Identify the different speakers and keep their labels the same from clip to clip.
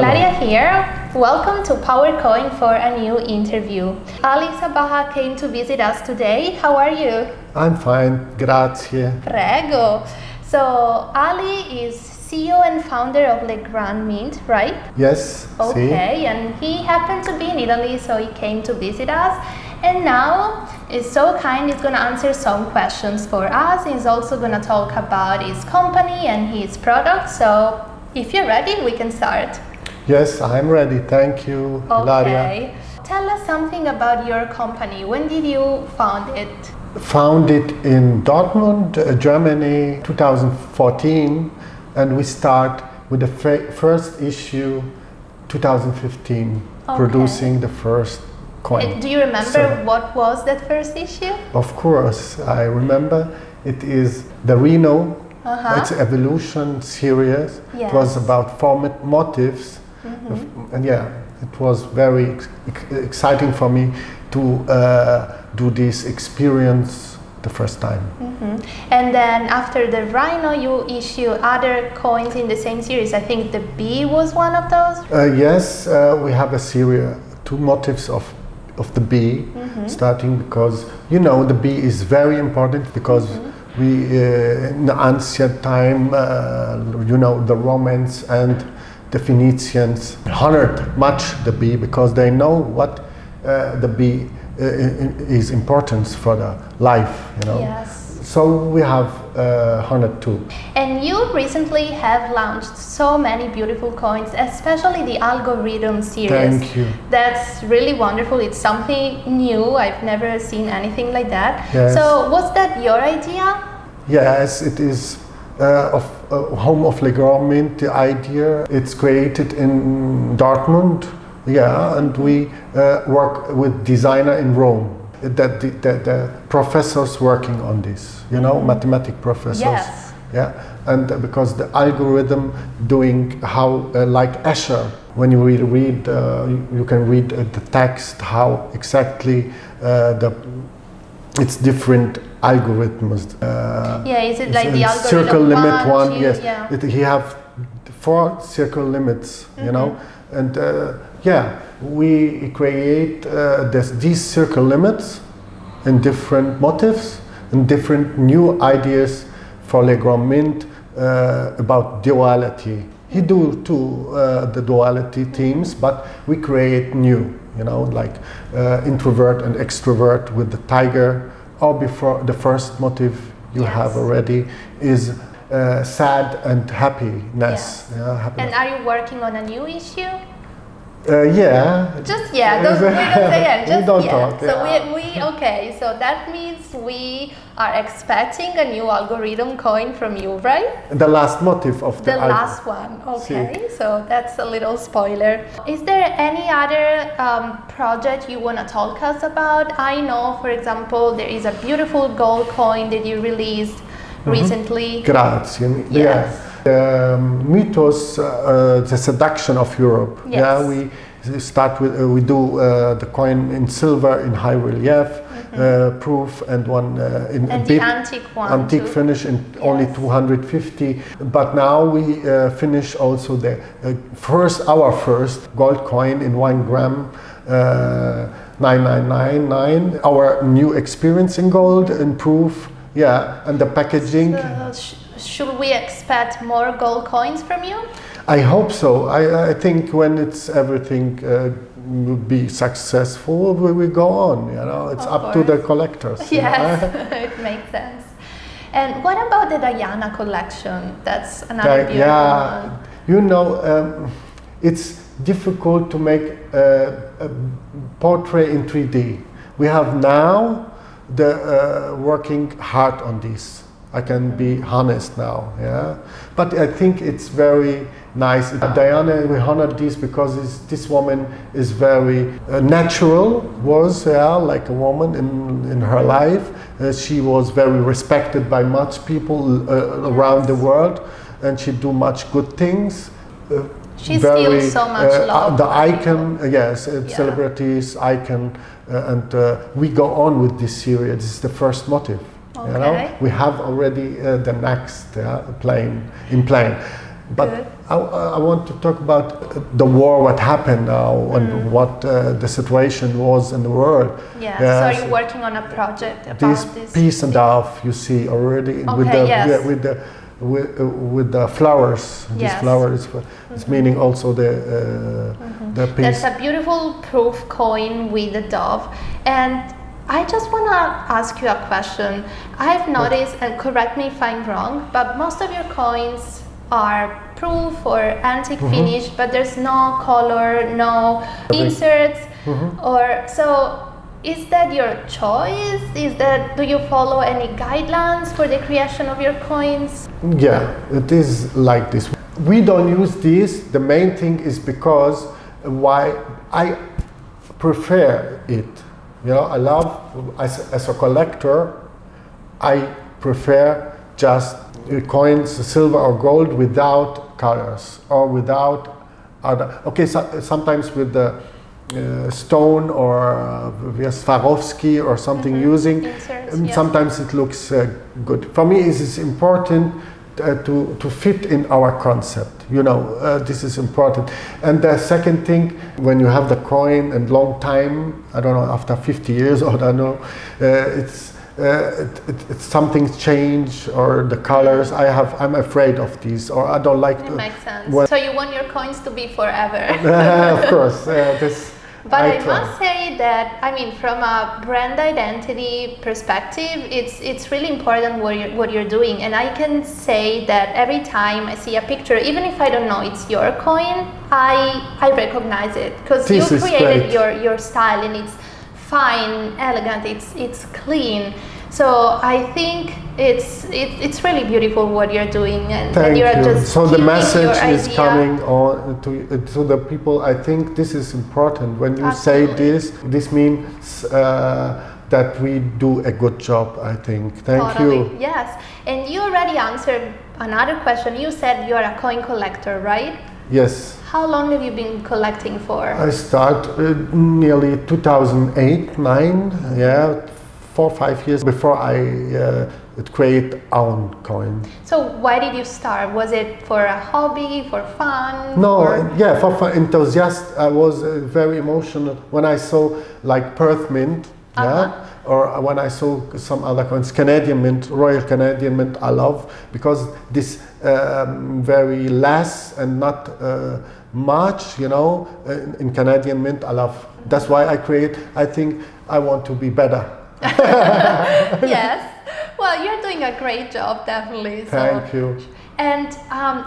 Speaker 1: Ilaria here. Welcome to PowerCoin for a new interview. Sabbagh came to visit us today. How are you?
Speaker 2: I'm fine, grazie.
Speaker 1: Prego. So Ali is CEO and founder of the Gran Mint, right?
Speaker 2: Yes.
Speaker 1: Okay, and he happened to be in Italy, so he came to visit us. And now is so kind, he's going to answer some questions for us. He's also going to talk about his company and his products. So if you're ready, we can start.
Speaker 2: Yes, I'm ready. Thank you, Ilaria.
Speaker 1: Okay. Tell us something about your company. When did you found it?
Speaker 2: Founded in Dortmund, Germany, 2014, and we start with the first issue, 2015, producing the first coin.
Speaker 1: Do you remember what was that first issue?
Speaker 2: Of course, I remember. It is the 𝗔𝗶𝗦. It's evolution series.
Speaker 1: Yes.
Speaker 2: It was about 4 motifs, and yeah, it was very exciting for me to do this experience the first time.
Speaker 1: And then after the Rhino, you issue other coins in the same series. I think the B was one of those.
Speaker 2: Yes, we have a series, 2 motifs of the bee, starting because the bee is very important because we in the ancient time, the Romans and the Phoenicians honored much the bee because they know what the bee is important for the life.
Speaker 1: Yes.
Speaker 2: So we have honored too.
Speaker 1: And you recently have launched so many beautiful coins, especially the algorithm series.
Speaker 2: Thank you.
Speaker 1: That's really wonderful. It's something new. I've never seen anything like that.
Speaker 2: Yes.
Speaker 1: So was that your idea?
Speaker 2: Yes, it is home of the Gran Mint, the idea. It's created in Dortmund, and we work with designer in Rome. The professors working on this, mathematic professors.
Speaker 1: Yes.
Speaker 2: Yeah, and because the algorithm doing how like Escher, when you read, you can read the text how exactly it's different algorithms.
Speaker 1: Is it like the algorithm
Speaker 2: circle limit one? Yes,
Speaker 1: yeah.
Speaker 2: he have 4 circle limits, and we create these circle limits in different motifs and different new ideas for the Gran Mint about duality. He do too the duality themes, but we create new, like introvert and extrovert with the tiger, or before the first motif you have already is sad and happiness.
Speaker 1: Yes.
Speaker 2: Happiness.
Speaker 1: And are you working on a new issue?
Speaker 2: Yeah.
Speaker 1: Just we don't say yeah. Just
Speaker 2: we don't talk.
Speaker 1: So okay. So that means we are expecting a new algorithm coin from you, right?
Speaker 2: The last motif of the
Speaker 1: last one. Okay. So that's a little spoiler. Is there any other project you want to talk us about? I know, for example, there is a beautiful gold coin that you released recently.
Speaker 2: Grazie.
Speaker 1: Yes.
Speaker 2: Yeah. Mythos, the seduction of Europe.
Speaker 1: Yes.
Speaker 2: Yeah, we start with we do the coin in silver in high relief proof, and one in
Speaker 1: and
Speaker 2: a
Speaker 1: the antique one.
Speaker 2: Antique
Speaker 1: too.
Speaker 2: finish in only 250. But now we finish also the our first gold coin in 1 gram. 9999. Our new experience in gold and proof. Yeah, and the packaging.
Speaker 1: Should we expect more gold coins from you?
Speaker 2: I hope so. I think when it's everything will be successful, we will go on. It's up to the collectors.
Speaker 1: Yes, it makes sense. And what about the Diana collection? That's another beautiful one.
Speaker 2: It's difficult to make a portrait in 3D. We have now the working hard on this. I can be honest now, but I think it's very nice. Diana, we honored this because this woman is very natural, like a woman in her life. She was very respected by much people around the world, and she do much good things.
Speaker 1: She steals so much love.
Speaker 2: The icon, celebrities icon, and we go on with this series. This is the first motif.
Speaker 1: Okay.
Speaker 2: We have already the next in plan. But I want to talk about the war, what happened now, and what the situation was in the world.
Speaker 1: Yeah. So are you working on a project about this?
Speaker 2: 𝗶 and 𝗶, you see already with the flowers.
Speaker 1: Yes.
Speaker 2: These flowers is meaning also the 𝗶.
Speaker 1: That's a beautiful proof coin with the dove. And I just want to ask you a question. I've noticed, and correct me if I'm wrong, but most of your coins are proof or antique finish, but there's no color, no inserts, or so. Is that your choice? Do you follow any guidelines for the creation of your coins?
Speaker 2: Yeah, it is like this. We don't use this. The main thing is because why I prefer it. You know, I love as a collector. I prefer just coins, silver or gold, without colors or without other. Okay, sometimes with the stone or Swarovski or something using. Inserts, sometimes it looks good. For me, it is important to fit in our concept. You know, this is important. And the second thing, when you have the coin and long time, I don't know, after 50 years or I don't know, it's something change or the colors. I'm afraid of these, or I don't like. It
Speaker 1: makes sense. So you want your coins to be forever.
Speaker 2: Of course.
Speaker 1: But I must say that, I mean, from a brand identity perspective, it's really important what you're doing. And I can say that every time I see a picture, even if I don't know it's your coin, I recognize it, because you created your style, and it's fine, elegant, it's clean. So I think it's really beautiful what you're doing, and you're just
Speaker 2: so the message is coming on to the people. I think this is important. When you say this means that we do a good job, I think. Thank you.
Speaker 1: Yes, and you already answered another question. You said you're a coin collector, right?
Speaker 2: Yes.
Speaker 1: How long have you been collecting for?
Speaker 2: I started nearly 2008-9. Yeah. 4 or 5 years before I create own coin.
Speaker 1: So why did you start? Was it for a hobby, for fun?
Speaker 2: No, for fun, enthusiast. I was very emotional when I saw like Perth Mint, or when I saw some other coins, Canadian Mint, Royal Canadian Mint. I love because this very less and not much, you know, in Canadian Mint. I love. That's why I create. I think I want to be better.
Speaker 1: Yes, well, you're doing a great job, definitely.
Speaker 2: Thank you.
Speaker 1: And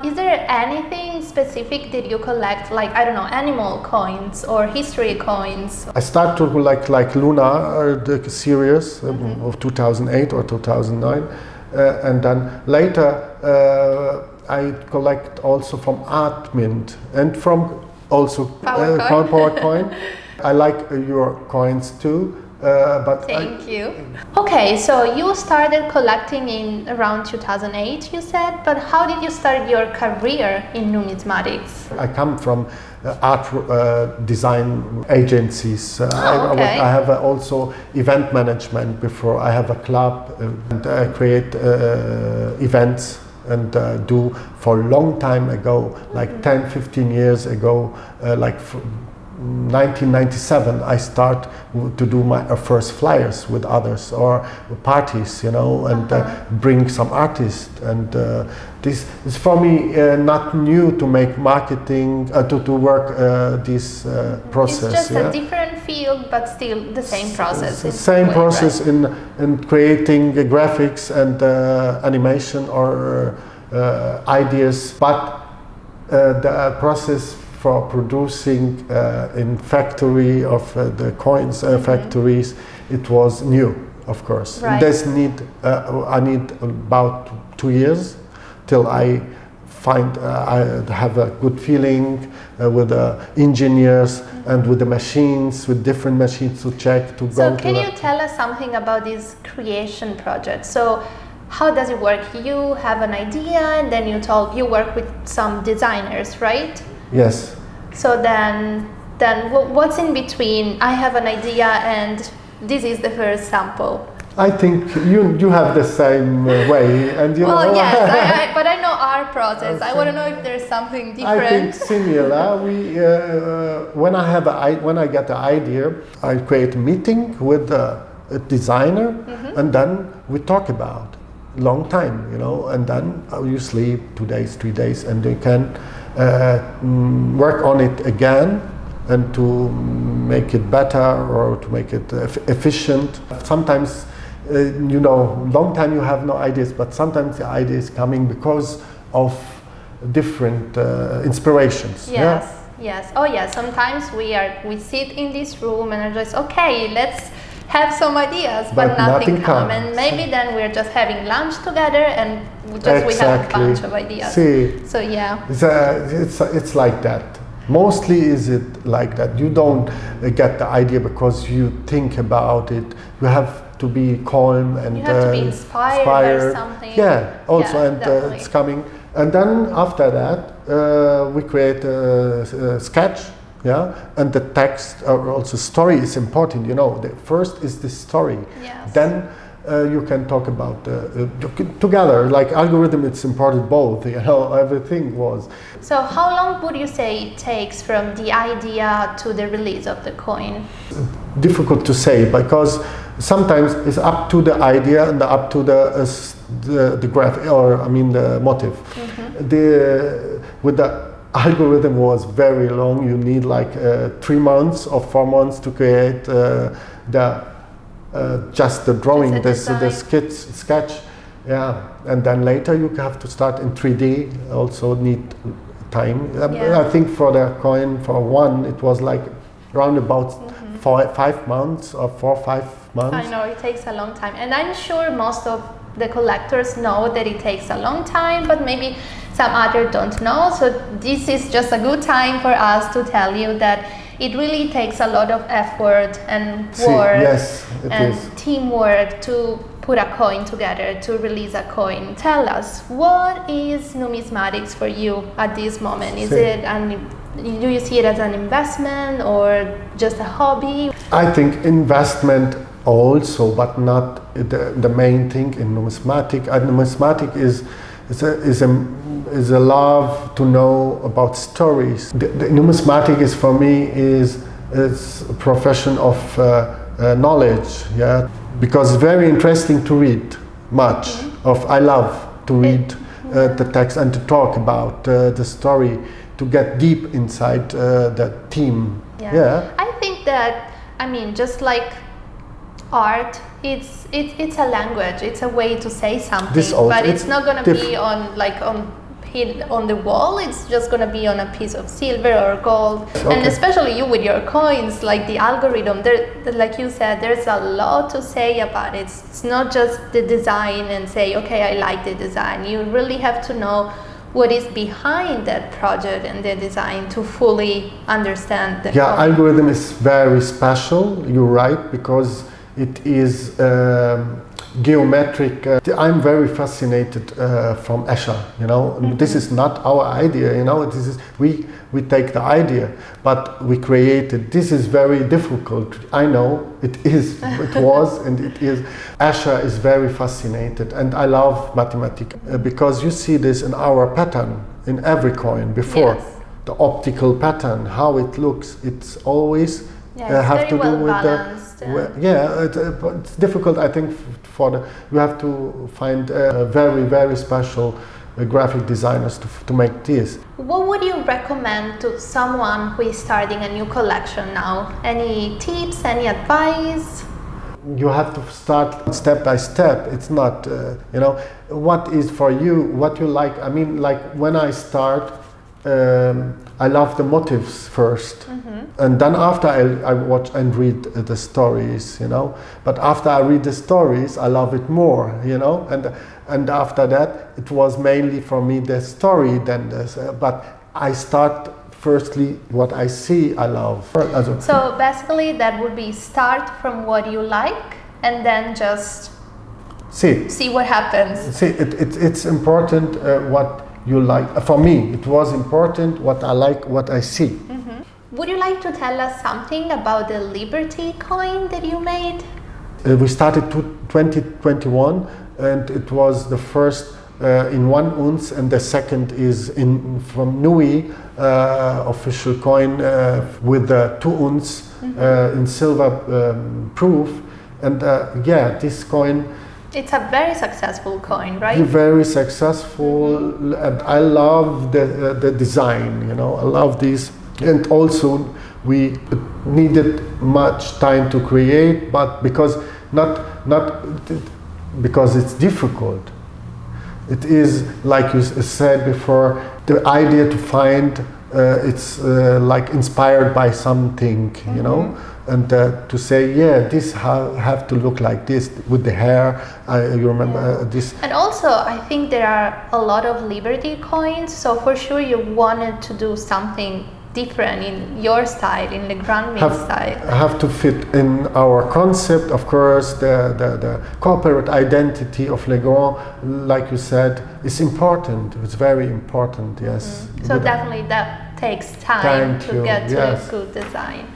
Speaker 1: is there anything specific that you collect, like, I don't know, animal coins or history coins?
Speaker 2: I start to collect like Luna, the series of 2008 or 2009, and then later I collect also from Art Mint and from also Power Coin. I like your coins too.
Speaker 1: Thank you. Okay, so you started collecting in around 2008, you said, but how did you start your career in numismatics?
Speaker 2: I come from art design agencies. I have also event management before. I have a club and I create events and do for a long time ago, like 10, 15 years ago, like 1997, I start to do my first flyers with others or parties, you know, and bring some artists. And this is for me not new to make marketing, to work this process.
Speaker 1: It's just a different field, but still the same process.
Speaker 2: Same process in creating graphics and animation or ideas, but the process for producing in factory of the coins factories, it was new, of course.
Speaker 1: Right.
Speaker 2: I need about 2 years till I find I have a good feeling with the engineers and with the machines, with different machines to check to go.
Speaker 1: So can you tell us something about this creation project? So how does it work? You have an idea and then you work with some designers, right?
Speaker 2: Yes.
Speaker 1: So then what's in between? I have an idea and this is the first sample.
Speaker 2: I think you have the same way, and you know.
Speaker 1: Well, yes, but I know know our process. I want to know if there's something different.
Speaker 2: I think similar. When I get the idea, I create a meeting with a designer, and then we talk about long time, and then you sleep 2 days, 3 days, and you can work on it again and to make it better or to make it efficient. Sometimes, long time you have no ideas, but sometimes the idea is coming because of different inspirations.
Speaker 1: Yes, yes. Oh yeah, sometimes we sit in this room and are just, okay, let's have some ideas, but nothing comes. And maybe then we're just having lunch together and we have a bunch of ideas. So yeah.
Speaker 2: It's like that. Mostly is it like that. You don't get the idea because you think about it. You have to be calm and
Speaker 1: you have to be inspired by something.
Speaker 2: Yeah, also, and it's coming. And then after that, we create a sketch. Yeah, and the text or also story is important. The first is the story.
Speaker 1: Yes.
Speaker 2: Then you can talk about together. Like algorithm, it's important both. Everything was.
Speaker 1: So how long would you say it takes from the idea to the release of the coin?
Speaker 2: Difficult to say because sometimes it's up to the idea and up to the graph or the motive. With the algorithm was very long. You need like 3 months or 4 months to create just the drawing, the sketch. Yeah, and then later you have to start in 3D. Also need time. I think for the coin for one, it was like around about 5 months or 4 or 5 months.
Speaker 1: I know it takes a long time, and I'm sure most of the collectors know that it takes a long time, but maybe some others don't know. So this is just a good time for us to tell you that it really takes a lot of effort and work and teamwork to put a coin together, to release a coin. Tell us, what is numismatics for you at this moment? Do you see it as an investment or just a hobby?
Speaker 2: I think investment also, but not the main thing in numismatic. Numismatic is a love to know about stories. The numismatic is for me is a profession of knowledge, because it's very interesting to read much. I love to read the text and to talk about the story, to get deep inside the theme.
Speaker 1: I think that, just like art, it's a language, it's a way to say something, but it's not going to be on the wall. It's just going to be on a piece of silver or gold. And especially you with your coins, like the algorithm, like you said, there's a lot to say about it. It's not just the design and say, okay, I like the design. You really have to know what is behind that project and the design to fully understand the coin.
Speaker 2: Algorithm is very special, you're right, because it is geometric. I'm very fascinated from 𝗚𝗏. This is not our idea. This is we take the idea, but we create it. This is very difficult. I know it is. It was, and it is. 𝗚𝗏 is very fascinated, and I love mathematics because you see this in our pattern in every coin before. The optical pattern, how it looks. It's always have to do with it's difficult. I think you have to find very, very special graphic designers to make this.
Speaker 1: What would you recommend to someone who is starting a new collection now? Any tips, any advice?
Speaker 2: You have to start step by step. It's not, what is for you, what you like. Like when I start, I love the motifs first, and then after I watch and read the stories, But after I read the stories, I love it more, And after that, it was mainly for me the story than this. But I start firstly what I see, I love.
Speaker 1: So basically, that would be start from what you like, and then just see what happens.
Speaker 2: It's important what you like. For me, it was important what I like, what I see.
Speaker 1: Would you like to tell us something about the Liberty coin that you made?
Speaker 2: We started 2021, and it was the first in 1 ounce, and the second is from 𝗚𝗿𝗍 official coin with 2 ounce in silver proof. And yeah, this coin,
Speaker 1: it's a very successful coin, right?
Speaker 2: Very successful, and I love the design. You know, I love these, and also we needed much time to create, but because not because it's difficult. It is, like you said before, the idea to find it's like inspired by something, you know, and to say, yeah, this have to look like this with the hair. You remember this.
Speaker 1: And also, I think there are a lot of Liberty coins, so for sure you wanted to do something different in your style, in the Gran Mint style.
Speaker 2: Have to fit in our concept, of course. The corporate identity of Le Grand, like you said, is important. It's very important, yes.
Speaker 1: So definitely that takes time to get to a good design.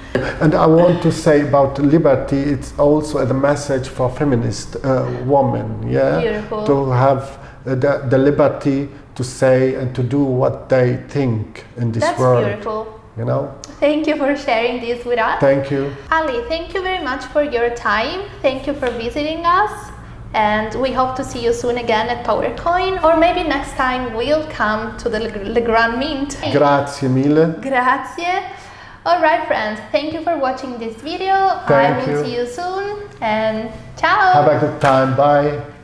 Speaker 2: And I want to say about liberty, it's also a message for feminist women, yeah?
Speaker 1: Beautiful.
Speaker 2: To have the liberty to say and to do what they think in this world.
Speaker 1: That's beautiful.
Speaker 2: You know?
Speaker 1: Thank you for sharing this with us.
Speaker 2: Thank you.
Speaker 1: Ali, thank you very much for your time. Thank you for visiting us. And we hope to see you soon again at PowerCoin, or maybe next time we'll come to the Gran Mint.
Speaker 2: Grazie mille.
Speaker 1: Grazie. Alright friends, thank you for watching this video. I will see you soon, and ciao.
Speaker 2: Have a good time. Bye.